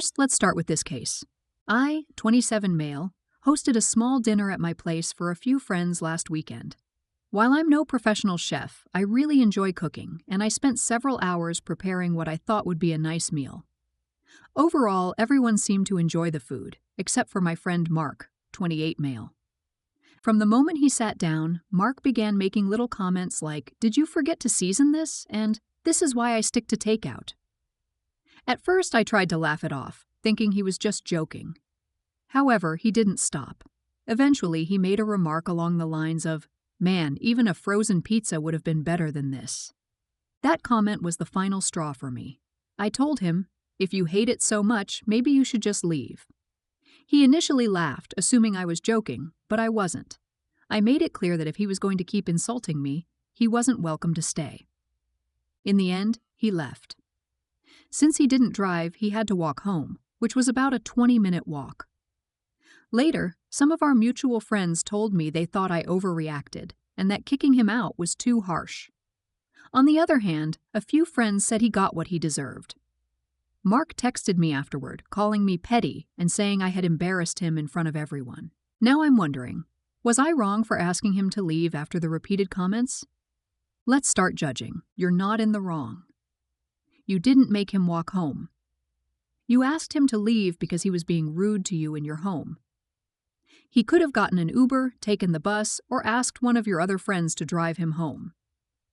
First, let's start with this case. I, 27 male, hosted a small dinner at my place for a few friends last weekend. While I'm no professional chef, I really enjoy cooking, and I spent several hours preparing what I thought would be a nice meal. Overall, everyone seemed to enjoy the food, except for my friend Mark, 28 male. From the moment he sat down, Mark began making little comments like, "Did you forget to season this?" and "This is why I stick to takeout." At first, I tried to laugh it off, thinking he was just joking. However, he didn't stop. Eventually, he made a remark along the lines of, "Man, even a frozen pizza would have been better than this." That comment was the final straw for me. I told him, "If you hate it so much, maybe you should just leave." He initially laughed, assuming I was joking, but I wasn't. I made it clear that if he was going to keep insulting me, he wasn't welcome to stay. In the end, he left. Since he didn't drive, he had to walk home, which was about a 20-minute walk. Later, some of our mutual friends told me they thought I overreacted and that kicking him out was too harsh. On the other hand, a few friends said he got what he deserved. Mark texted me afterward, calling me petty and saying I had embarrassed him in front of everyone. Now I'm wondering, was I wrong for asking him to leave after the repeated comments? Let's start judging. You're not in the wrong. You didn't make him walk home. You asked him to leave because he was being rude to you in your home. He could have gotten an Uber, taken the bus, or asked one of your other friends to drive him home.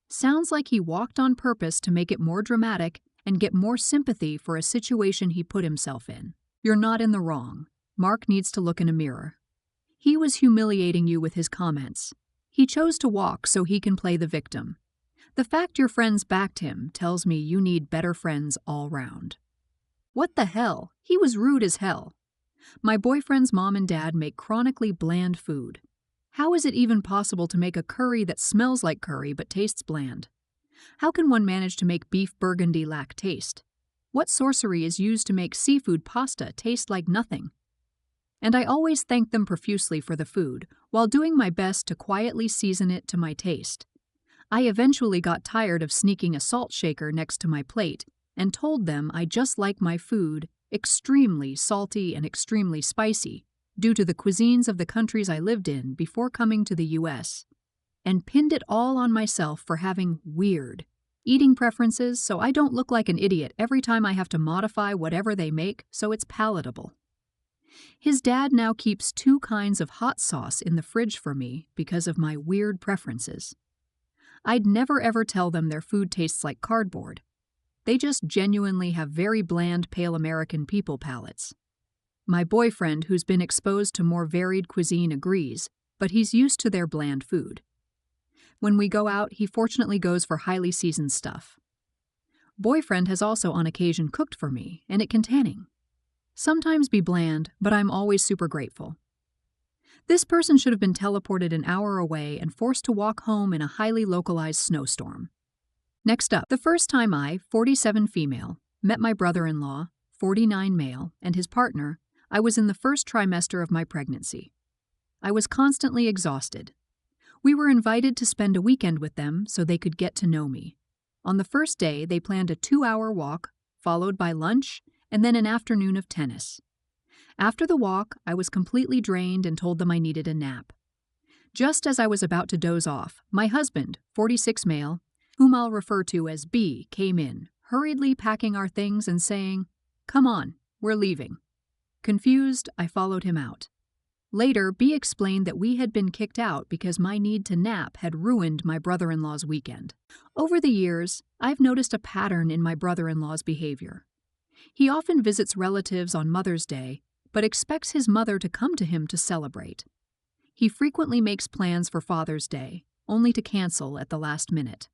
Sounds like he walked on purpose to make it more dramatic and get more sympathy for a situation he put himself in. You're not in the wrong. Mark needs to look in a mirror. He was humiliating you with his comments. He chose to walk so he can play the victim. The fact your friends backed him tells me you need better friends all round. What the hell? He was rude as hell. My boyfriend's mom and dad make chronically bland food. How is it even possible to make a curry that smells like curry but tastes bland? How can one manage to make beef burgundy lack taste? What sorcery is used to make seafood pasta taste like nothing? And I always thank them profusely for the food, while doing my best to quietly season it to my taste. I eventually got tired of sneaking a salt shaker next to my plate and told them I just like my food extremely salty and extremely spicy due to the cuisines of the countries I lived in before coming to the US, and pinned it all on myself for having weird eating preferences so I don't look like an idiot every time I have to modify whatever they make so it's palatable. His dad now keeps 2 kinds of hot sauce in the fridge for me because of my weird preferences. I'd never ever tell them their food tastes like cardboard. They just genuinely have very bland pale American people palates. My boyfriend, who's been exposed to more varied cuisine, agrees, but he's used to their bland food. When we go out, he fortunately goes for highly seasoned stuff. Boyfriend has also on occasion cooked for me, and it can tanning. Sometimes be bland, but I'm always super grateful. This person should have been teleported an hour away and forced to walk home in a highly localized snowstorm. Next up, the first time I, 47 female, met my brother-in-law, 49 male, and his partner, I was in the first trimester of my pregnancy. I was constantly exhausted. We were invited to spend a weekend with them so they could get to know me. On the first day, they planned a 2-hour walk, followed by lunch, and then an afternoon of tennis. After the walk, I was completely drained and told them I needed a nap. Just as I was about to doze off, my husband, 46 male, whom I'll refer to as B, came in, hurriedly packing our things and saying, "Come on, we're leaving." Confused, I followed him out. Later, B explained that we had been kicked out because my need to nap had ruined my brother-in-law's weekend. Over the years, I've noticed a pattern in my brother-in-law's behavior. He often visits relatives on Mother's Day, but expects his mother to come to him to celebrate. He frequently makes plans for Father's Day, only to cancel at the last minute.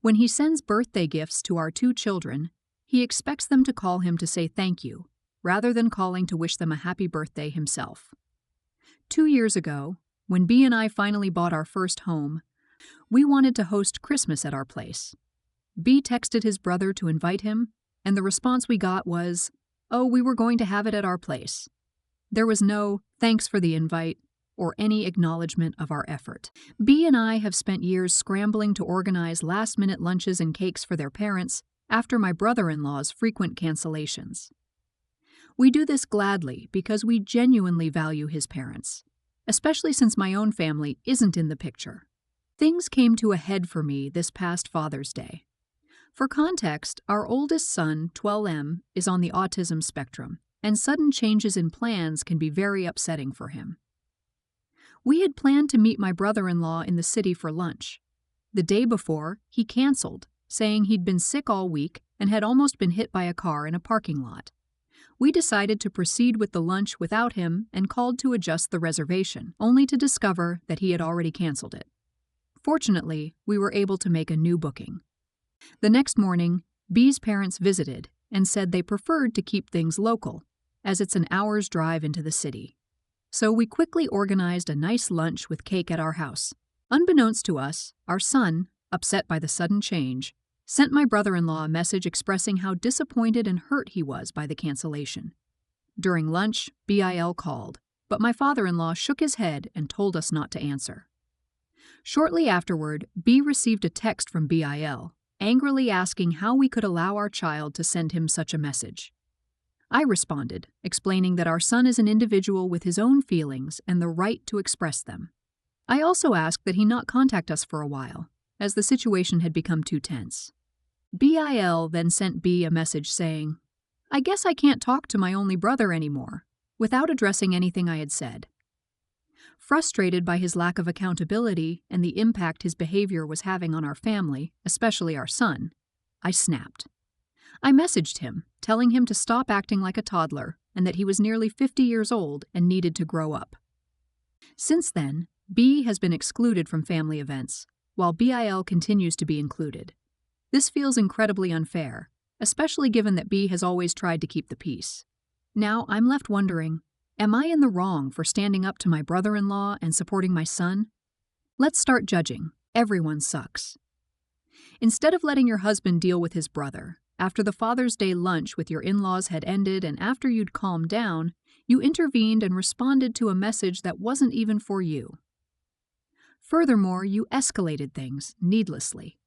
When he sends birthday gifts to our 2 children, he expects them to call him to say thank you, rather than calling to wish them a happy birthday himself. 2 years ago, when B and I finally bought our first home, we wanted to host Christmas at our place. B texted his brother to invite him, and the response we got was, "Oh, we were going to have it at our place." There was no "thanks for the invite" or any acknowledgement of our effort. B and I have spent years scrambling to organize last-minute lunches and cakes for their parents after my brother-in-law's frequent cancellations. We do this gladly because we genuinely value his parents, especially since my own family isn't in the picture. Things came to a head for me this past Father's Day. For context, our oldest son, 12M, is on the autism spectrum, and sudden changes in plans can be very upsetting for him. We had planned to meet my brother-in-law in the city for lunch. The day before, he canceled, saying he'd been sick all week and had almost been hit by a car in a parking lot. We decided to proceed with the lunch without him and called to adjust the reservation, only to discover that he had already canceled it. Fortunately, we were able to make a new booking. The next morning, B's parents visited and said they preferred to keep things local, as it's an hour's drive into the city. So we quickly organized a nice lunch with cake at our house. Unbeknownst to us, our son, upset by the sudden change, sent my brother-in-law a message expressing how disappointed and hurt he was by the cancellation. During lunch, BIL called, but my father-in-law shook his head and told us not to answer. Shortly afterward, B received a text from BIL, angrily asking how we could allow our child to send him such a message. I responded, explaining that our son is an individual with his own feelings and the right to express them. I also asked that he not contact us for a while, as the situation had become too tense. BIL then sent B a message saying, "I guess I can't talk to my only brother anymore," without addressing anything I had said. Frustrated by his lack of accountability and the impact his behavior was having on our family, especially our son, I snapped. I messaged him, telling him to stop acting like a toddler and that he was nearly 50 years old and needed to grow up. Since then, B has been excluded from family events, while BIL continues to be included. This feels incredibly unfair, especially given that B has always tried to keep the peace. Now I'm left wondering, am I in the wrong for standing up to my brother-in-law and supporting my son? Let's start judging. Everyone sucks. Instead of letting your husband deal with his brother, after the Father's Day lunch with your in-laws had ended and after you'd calmed down, you intervened and responded to a message that wasn't even for you. Furthermore, you escalated things needlessly.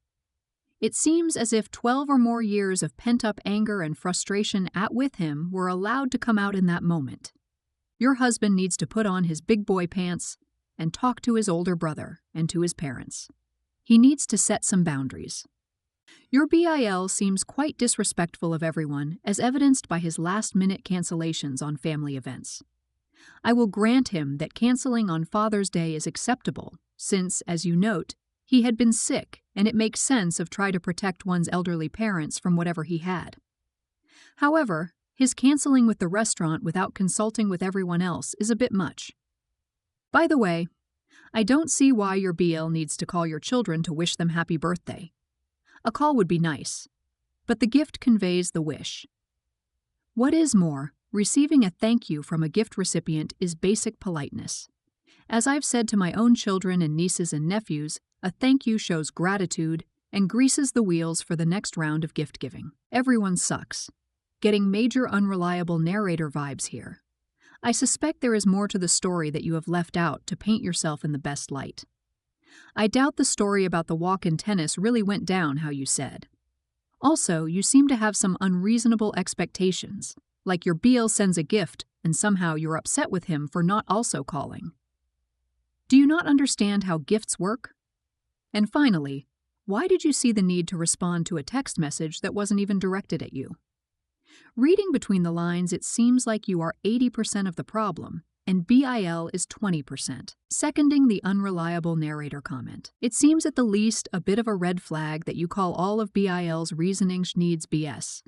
It seems as if 12 or more years of pent-up anger and frustration with him were allowed to come out in that moment. Your husband needs to put on his big boy pants and talk to his older brother and to his parents. He needs to set some boundaries. Your BIL seems quite disrespectful of everyone, as evidenced by his last-minute cancellations on family events. I will grant him that canceling on Father's Day is acceptable, since, as you note, he had been sick, and it makes sense of trying to protect one's elderly parents from whatever he had. However, his canceling with the restaurant without consulting with everyone else is a bit much. By the way, I don't see why your BL needs to call your children to wish them happy birthday. A call would be nice, but the gift conveys the wish. What is more, receiving a thank you from a gift recipient is basic politeness. As I've said to my own children and nieces and nephews, a thank you shows gratitude and greases the wheels for the next round of gift giving. Everyone sucks. Getting major unreliable narrator vibes here. I suspect there is more to the story that you have left out to paint yourself in the best light. I doubt the story about the walk in tennis really went down how you said. Also, you seem to have some unreasonable expectations, like your BL sends a gift and somehow you're upset with him for not also calling. Do you not understand how gifts work? And finally, why did you see the need to respond to a text message that wasn't even directed at you? Reading between the lines, it seems like you are 80% of the problem, and BIL is 20%, seconding the unreliable narrator comment. It seems at the least a bit of a red flag that you call all of BIL's reasonings needs BS.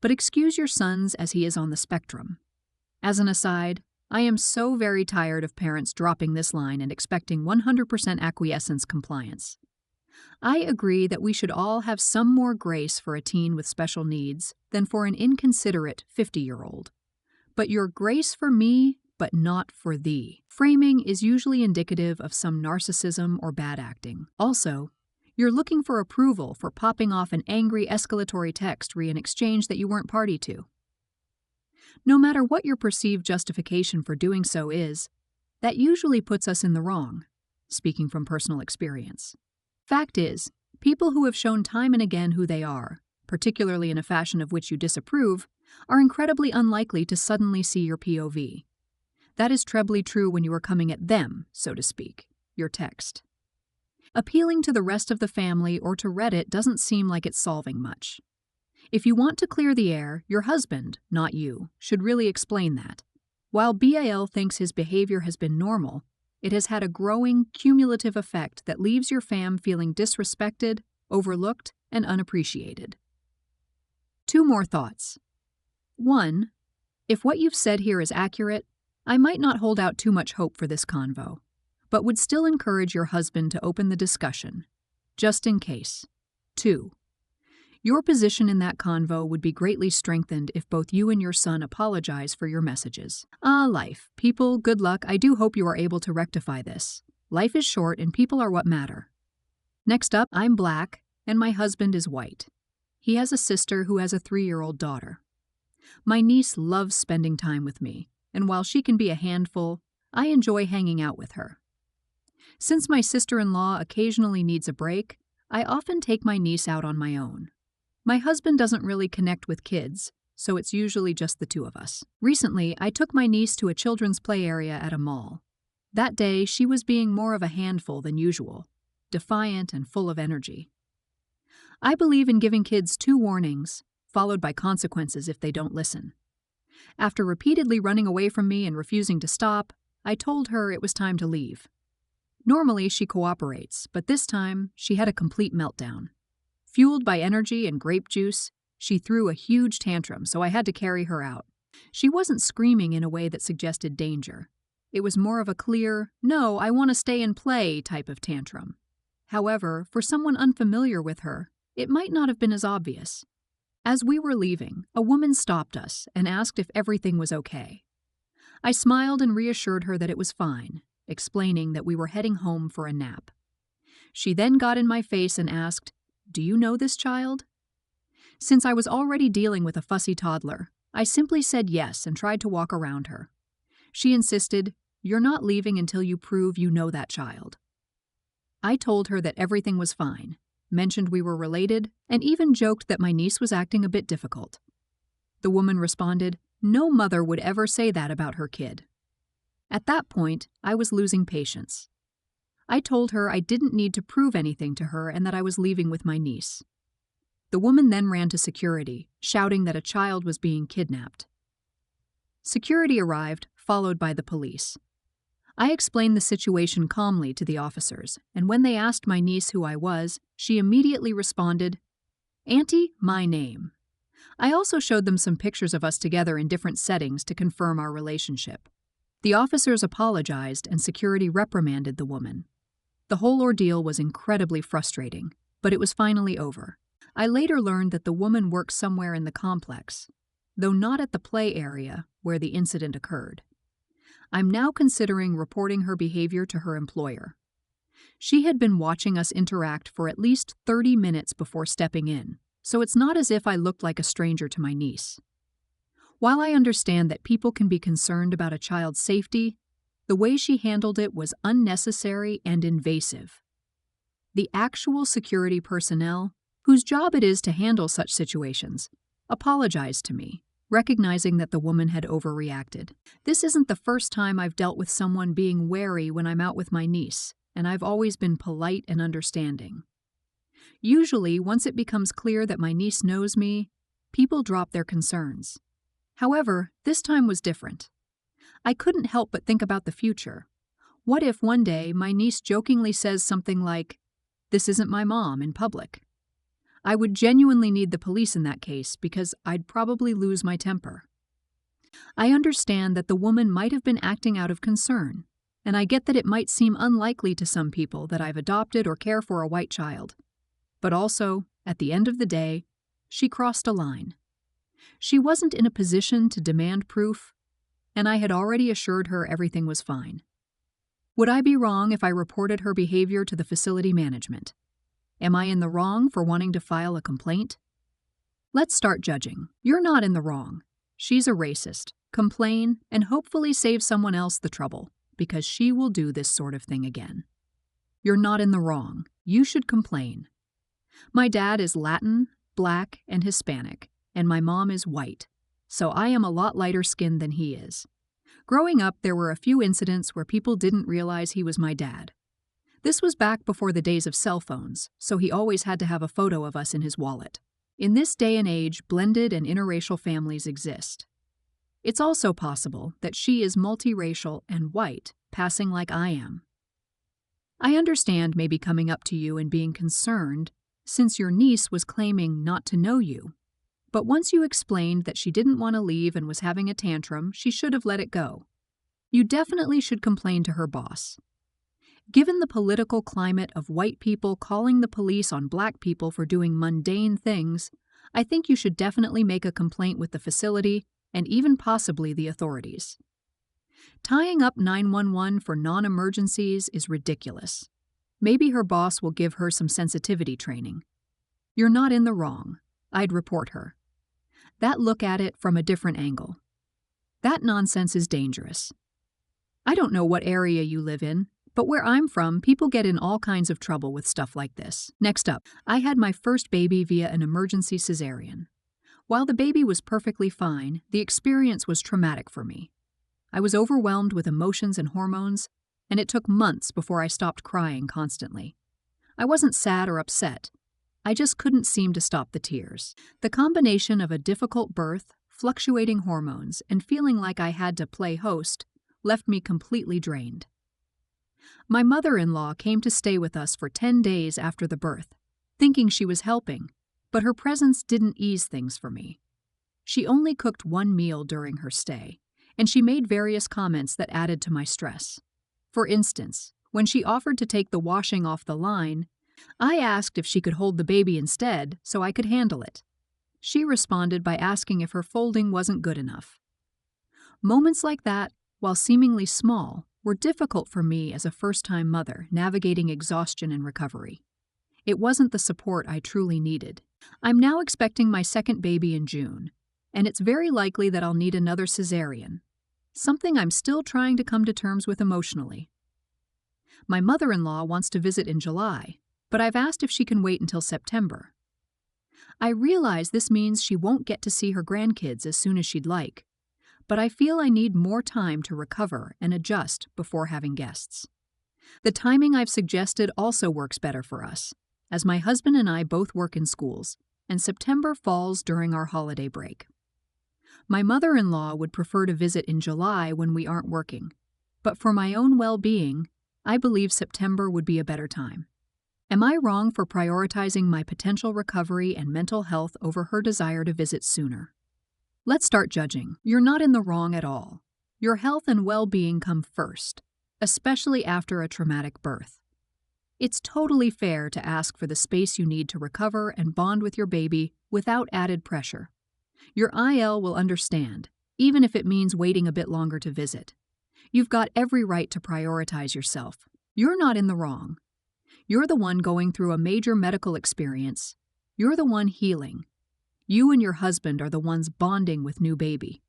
But excuse your sons as he is on the spectrum. As an aside, I am so very tired of parents dropping this line and expecting 100% acquiescence compliance. I agree that we should all have some more grace for a teen with special needs than for an inconsiderate 50-year-old. But your grace for me, but not for thee. Framing is usually indicative of some narcissism or bad acting. Also, you're looking for approval for popping off an angry escalatory text re an exchange that you weren't party to. No matter what your perceived justification for doing so is, that usually puts us in the wrong, speaking from personal experience. Fact is, people who have shown time and again who they are, particularly in a fashion of which you disapprove, are incredibly unlikely to suddenly see your POV. That is trebly true when you are coming at them, so to speak, your text. Appealing to the rest of the family or to Reddit doesn't seem like it's solving much. If you want to clear the air, your husband, not you, should really explain that. While BAL thinks his behavior has been normal, it has had a growing, cumulative effect that leaves your fam feeling disrespected, overlooked, and unappreciated. 2 more thoughts. 1. If what you've said here is accurate, I might not hold out too much hope for this convo, but would still encourage your husband to open the discussion, just in case. 2. Your position in that convo would be greatly strengthened if both you and your son apologize for your messages. Life. People, good luck. I do hope you are able to rectify this. Life is short and people are what matter. Next up, I'm Black and my husband is white. He has a sister who has a 3-year-old daughter. My niece loves spending time with me, and while she can be a handful, I enjoy hanging out with her. Since my sister-in-law occasionally needs a break, I often take my niece out on my own. My husband doesn't really connect with kids, so it's usually just the 2 of us. Recently, I took my niece to a children's play area at a mall. That day, she was being more of a handful than usual, defiant and full of energy. I believe in giving kids 2 warnings, followed by consequences if they don't listen. After repeatedly running away from me and refusing to stop, I told her it was time to leave. Normally, she cooperates, but this time, she had a complete meltdown. Fueled by energy and grape juice, she threw a huge tantrum, so I had to carry her out. She wasn't screaming in a way that suggested danger. It was more of a clear, "No, I want to stay and play" type of tantrum. However, for someone unfamiliar with her, it might not have been as obvious. As we were leaving, a woman stopped us and asked if everything was okay. I smiled and reassured her that it was fine, explaining that we were heading home for a nap. She then got in my face and asked, "Do you know this child?" Since I was already dealing with a fussy toddler, I simply said yes and tried to walk around her. She insisted, "You're not leaving until you prove you know that child." I told her that everything was fine, mentioned we were related, and even joked that my niece was acting a bit difficult. The woman responded, "No mother would ever say that about her kid." At that point, I was losing patience. I told her I didn't need to prove anything to her and that I was leaving with my niece. The woman then ran to security, shouting that a child was being kidnapped. Security arrived, followed by the police. I explained the situation calmly to the officers, and when they asked my niece who I was, she immediately responded, "Auntie, my name." I also showed them some pictures of us together in different settings to confirm our relationship. The officers apologized and security reprimanded the woman. The whole ordeal was incredibly frustrating, but it was finally over. I later learned that the woman works somewhere in the complex, though not at the play area where the incident occurred. I'm now considering reporting her behavior to her employer. She had been watching us interact for at least 30 minutes before stepping in, so it's not as if I looked like a stranger to my niece. While I understand that people can be concerned about a child's safety, the way she handled it was unnecessary and invasive. The actual security personnel, whose job it is to handle such situations, apologized to me, recognizing that the woman had overreacted. This isn't the first time I've dealt with someone being wary when I'm out with my niece, and I've always been polite and understanding. Usually, once it becomes clear that my niece knows me, people drop their concerns. However, this time was different. I couldn't help but think about the future. What if one day my niece jokingly says something like, "This isn't my mom," in public? I would genuinely need the police in that case because I'd probably lose my temper. I understand that the woman might have been acting out of concern, and I get that it might seem unlikely to some people that I've adopted or care for a white child. But also, at the end of the day, she crossed a line. She wasn't in a position to demand proof, and I had already assured her everything was fine. Would I be wrong if I reported her behavior to the facility management? Am I in the wrong for wanting to file a complaint? Let's start judging. You're not in the wrong. She's a racist. Complain and hopefully save someone else the trouble, because she will do this sort of thing again. You're not in the wrong. You should complain. My dad is Latin, Black, and Hispanic, and my mom is white. so I am a lot lighter skinned than he is. Growing up, there were a few incidents where people didn't realize he was my dad. This was back before the days of cell phones, so he always had to have a photo of us in his wallet. In this day and age, blended and interracial families exist. It's also possible that she is multiracial and white, passing like I am. I understand maybe coming up to you and being concerned, since your niece was claiming not to know you. But once you explained that she didn't want to leave and was having a tantrum, she should have let it go. You definitely should complain to her boss. Given the political climate of white people calling the police on black people for doing mundane things, I think you should definitely make a complaint with the facility and even possibly the authorities. Tying up 911 for non-emergencies is ridiculous. Maybe her boss will give her some sensitivity training. You're not in the wrong. I'd report her. That look at it from a different angle. That nonsense is dangerous. I don't know what area you live in, but where I'm from, people get in all kinds of trouble with stuff like this. Next up, I had my first baby via an emergency cesarean. While the baby was perfectly fine, the experience was traumatic for me. I was overwhelmed with emotions and hormones, and it took months before I stopped crying constantly. I wasn't sad or upset. I just couldn't seem to stop the tears. The combination of a difficult birth, fluctuating hormones, and feeling like I had to play host left me completely drained. My mother-in-law came to stay with us for 10 days after the birth, thinking she was helping, but her presence didn't ease things for me. She only cooked one meal during her stay, and she made various comments that added to my stress. For instance, when she offered to take the washing off the line, I asked if she could hold the baby instead so I could handle it. She responded by asking if her folding wasn't good enough. Moments like that, while seemingly small, were difficult for me as a first-time mother navigating exhaustion and recovery. It wasn't the support I truly needed. I'm now expecting my second baby in June, and it's very likely that I'll need another cesarean, something I'm still trying to come to terms with emotionally. My mother-in-law wants to visit in July, but I've asked if she can wait until September. I realize this means she won't get to see her grandkids as soon as she'd like, but I feel I need more time to recover and adjust before having guests. The timing I've suggested also works better for us, as my husband and I both work in schools, and September falls during our holiday break. My mother-in-law would prefer to visit in July when we aren't working, but for my own well-being, I believe September would be a better time. Am I wrong for prioritizing my potential recovery and mental health over her desire to visit sooner? Let's start judging. You're not in the wrong at all. Your health and well-being come first, especially after a traumatic birth. It's totally fair to ask for the space you need to recover and bond with your baby without added pressure. Your IL will understand, even if it means waiting a bit longer to visit. You've got every right to prioritize yourself. You're not in the wrong. You're the one going through a major medical experience. You're the one healing. You and your husband are the ones bonding with new baby.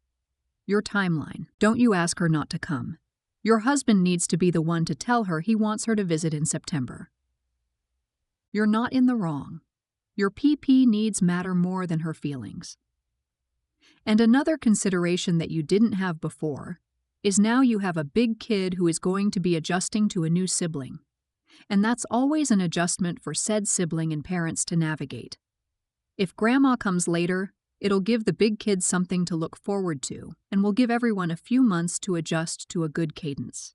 Your timeline. Don't you ask her not to come. Your husband needs to be the one to tell her he wants her to visit in September. You're not in the wrong. Your PP needs matter more than her feelings. And another consideration that you didn't have before is now you have a big kid who is going to be adjusting to a new sibling. And that's always an adjustment for said sibling and parents to navigate. If grandma comes later, it'll give the big kid something to look forward to, and will give everyone a few months to adjust to a good cadence.